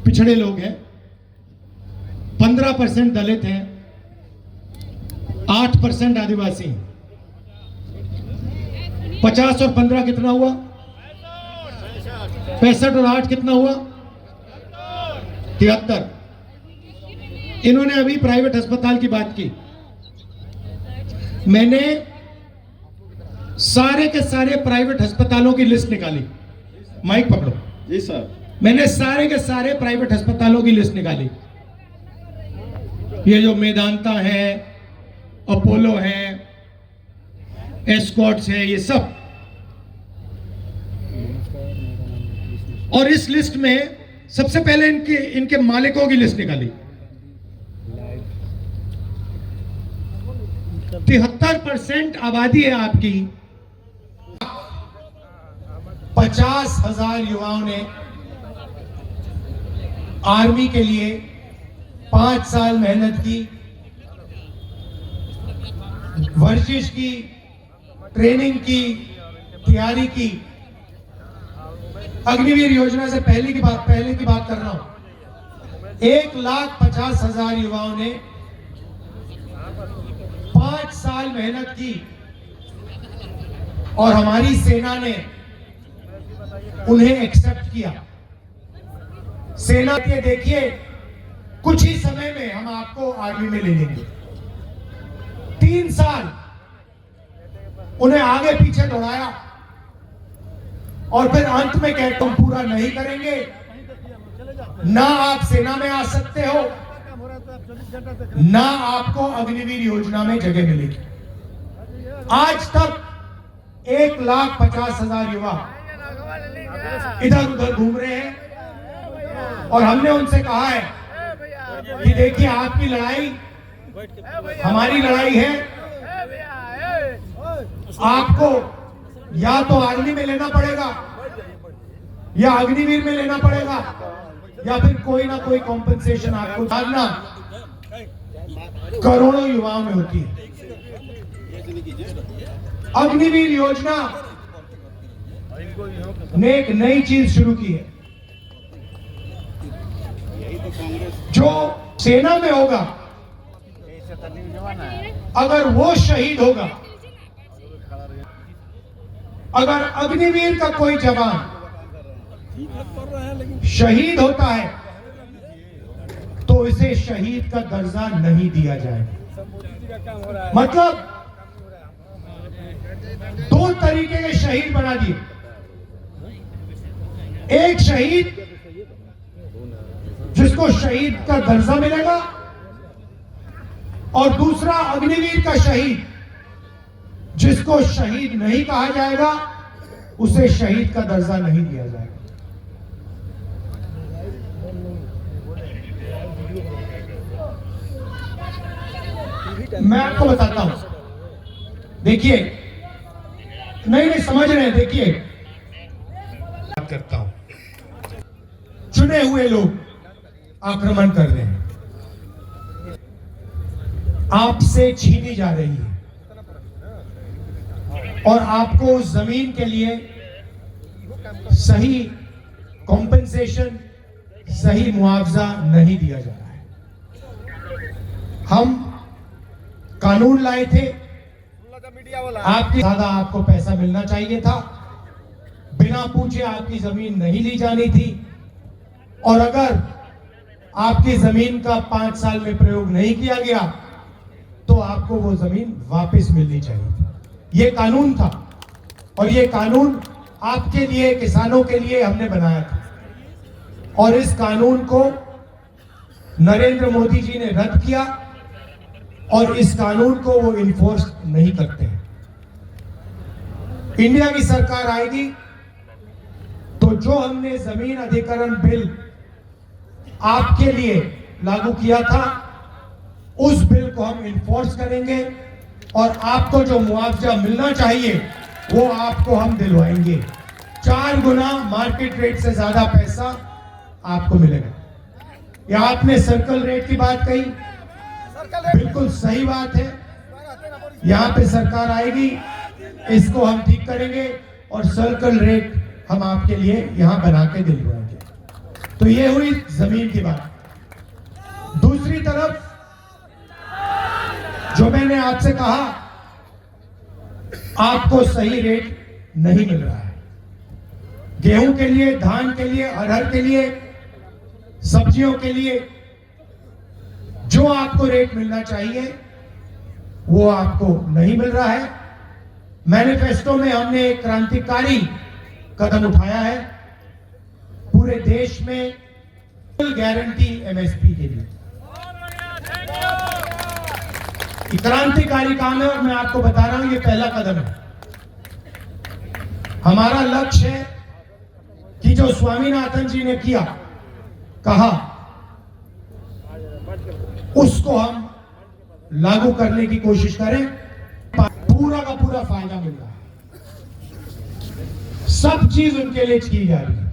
पिछड़े लोग हैं, 15% दलित हैं, 8% आदिवासी हैं। 50 और 15 कितना हुआ? 65 और 8 कितना हुआ? 73। इन्होंने अभी प्राइवेट अस्पताल की बात की। मैंने सारे के सारे प्राइवेट अस्पतालों की लिस्ट निकाली। माइक पकड़ो। जी सर। मैंने सारे के सारे प्राइवेट अस्पतालों की लिस्ट निकाली। ये जो मेदांता है, अपोलो है, एस्कॉर्ट्स है, ये सब। और इस लिस्ट में सबसे पहले इनके मालिकों की लिस्ट निकाली। 73% आबादी है आपकी। 50,000 युवाओं ने आर्मी के लिए 5 साल मेहनत की, वर्जिश की, ट्रेनिंग की, तैयारी की। अग्निवीर योजना से पहले की बात कर रहा हूं। 1,50,000 युवाओं ने 5 साल मेहनत की और हमारी सेना ने उन्हें एक्सेप्ट किया। सेना के देखिए, कुछ ही समय में हम आपको आर्मी में ले लेंगे। 3 साल उन्हें आगे पीछे दौड़ाया और फिर अंत में कहते तुम पूरा नहीं करेंगे, ना आप सेना में आ सकते हो, ना आपको अग्निवीर योजना में जगह मिलेगी। आज तक 1,50,000 युवा इधर उधर घूम रहे हैं और हमने उनसे कहा है कि देखिए, आपकी लड़ाई हमारी लड़ाई है। आपको या तो आर्मी में लेना पड़ेगा, या अग्निवीर में लेना पड़ेगा, या फिर कोई ना कोई कॉम्पेंसेशन आपको जानना करोड़ों युवाओं में होती है। अग्निवीर योजना ने एक नई चीज शुरू की है। जो सेना में होगा, अगर वो शहीद होगा, अगर अग्निवीर का कोई जवान शहीद होता है तो इसे शहीद का दर्जा नहीं दिया जाएगा। मतलब 2 तरीके के शहीद बना दिए। एक शहीद जिसको शहीद का दर्जा मिलेगा, और दूसरा अग्निवीर का शहीद जिसको शहीद नहीं कहा जाएगा, उसे शहीद का दर्जा नहीं दिया जाएगा। मैं आपको बताता हूं, देखिए, नहीं समझ रहे हैं। देखिए, बात करता हूं, चुने हुए लोग आक्रमण कर रहे हैं, आपसे छीनी जा रही है, और आपको जमीन के लिए सही कॉम्पेंसेशन, सही मुआवजा नहीं दिया जा रहा है। हम कानून लाए थे, आपकी ज्यादा आपको पैसा मिलना चाहिए था, बिना पूछे आपकी जमीन नहीं ली जानी थी, और अगर आपकी जमीन का 5 साल में प्रयोग नहीं किया गया तो आपको वो जमीन वापस मिलनी चाहिए थी। ये कानून था, और ये कानून आपके लिए, किसानों के लिए हमने बनाया था, और इस कानून को नरेंद्र मोदी जी ने रद्द किया, और इस कानून को वो इन्फोर्स नहीं करते हैं। इंडिया की सरकार आएगी तो जो हमने जमीन अधिग्रहण बिल आपके लिए लागू किया था, उस बिल को हम इन्फोर्स करेंगे, और आपको जो मुआवजा मिलना चाहिए वो आपको हम दिलवाएंगे। 4 गुना मार्केट रेट से ज्यादा पैसा आपको मिलेगा। या आपने सर्कल रेट की बात कही, बिल्कुल सही बात है। यहाँ पे सरकार आएगी, इसको हम ठीक करेंगे, और सर्कल रेट हम आपके लिए यहाँ बना के दिलवाएंगे। तो ये हुई जमीन की बात। दूसरी तरफ जो मैंने आपसे कहा, आपको सही रेट नहीं मिल रहा है। गेहूं के लिए, धान के लिए, अरहर के लिए, सब्जियों के लिए जो आपको रेट मिलना चाहिए वो आपको नहीं मिल रहा है। मैनिफेस्टो में हमने एक क्रांतिकारी कदम उठाया है, पूरे देश में गारंटी एमएसपी के लिए। क्रांतिकारी काम है और मैं आपको बता रहा हूं ये पहला कदम है। हमारा लक्ष्य है कि जो स्वामीनाथन जी ने किया, कहा, उसको हम लागू करने की कोशिश करें। पूरा का पूरा फायदा मिल रहा है, सब चीज उनके लिए की जा रही है।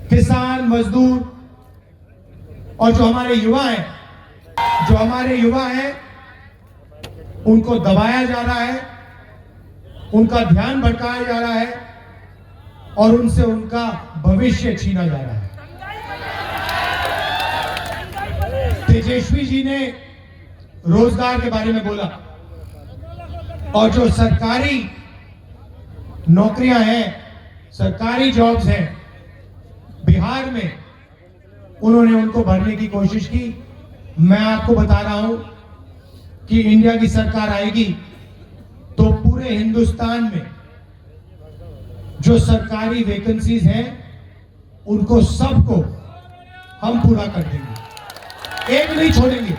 किसान, मजदूर और जो हमारे युवा हैं, उनको दबाया जा रहा है, उनका ध्यान भटकाया जा रहा है और उनसे उनका भविष्य छीना जा रहा है। तेजस्वी जी ने रोजगार के बारे में बोला और जो सरकारी नौकरियां हैं, सरकारी जॉब्स हैं बिहार में, उन्होंने उनको भरने की कोशिश की। मैं आपको बता रहा हूं कि इंडिया की सरकार आएगी तो पूरे हिंदुस्तान में जो सरकारी वैकेंसीज हैं उनको सबको हम पूरा कर देंगे, एक नहीं छोड़ेंगे,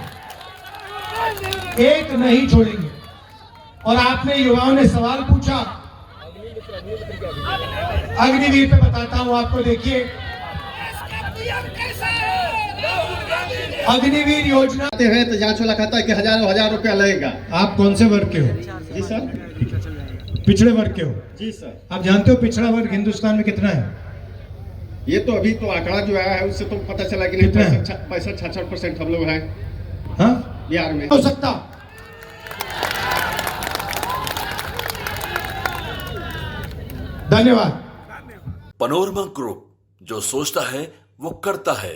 एक नहीं छोड़ेंगे। और आपने, युवाओं ने सवाल पूछा, अग्निवीर पे बताता हूं आपको। देखिए, अग्निवीर योजना है तो जांच वाला कहता है कि हजार रुपया लगेगा। आप कौन से वर्ग के हो? जी सर। पिछड़े वर्ग के हो? जी सर। आप जानते हो पिछड़ा वर्ग हिंदुस्तान में कितना है? ये तो अभी तो आंकड़ा जो आया है उससे तो पता चला कि नहीं, 65-66% हम लोग हैं। हाँ, बिहार में हो सकता। धन्यवाद। पनोरमा ग्रुप, जो सोचता है वो करता है।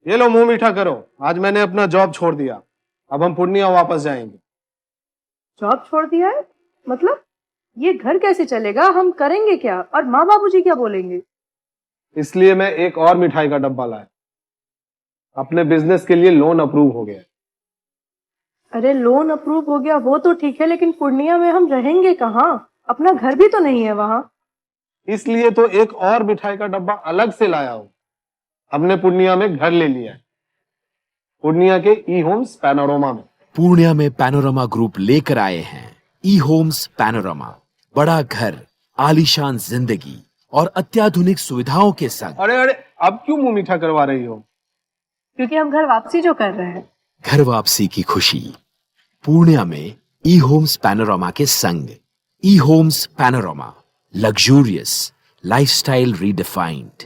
ये लो, मुंह मीठा करो। आज मैंने अपना जॉब छोड़ दिया, अब हम पूर्णिया वापस जाएंगे। जॉब छोड़ दिया है? मतलब ये घर कैसे चलेगा? हम करेंगे क्या? और माँ बाबूजी क्या बोलेंगे? इसलिए मैं एक और मिठाई का डब्बा लाया। अपने बिजनेस के लिए लोन अप्रूव हो गया। अरे लोन अप्रूव हो गया वो तो ठीक है, लेकिन पूर्णिया में हम रहेंगे कहाँ? अपना घर भी तो नहीं है वहां। इसलिए तो एक और मिठाई का डब्बा अलग से लाया हूं। हमने पूर्णिया में घर ले लिया है, पूर्णिया के ई होम्स पैनोरमा में। पूर्णिया में पैनोरमा ग्रुप लेकर आए हैं ई होम्स पैनोरमा। बड़ा घर, आलीशान जिंदगी और अत्याधुनिक सुविधाओं के संग। अरे अब क्यों मुंह मीठा करवा रही हो? क्योंकि हम घर वापसी जो कर रहे हैं। घर वापसी की खुशी पूर्णिया में ई होम्स पैनोरमा के संग। E homes panorama, luxurious lifestyle redefined.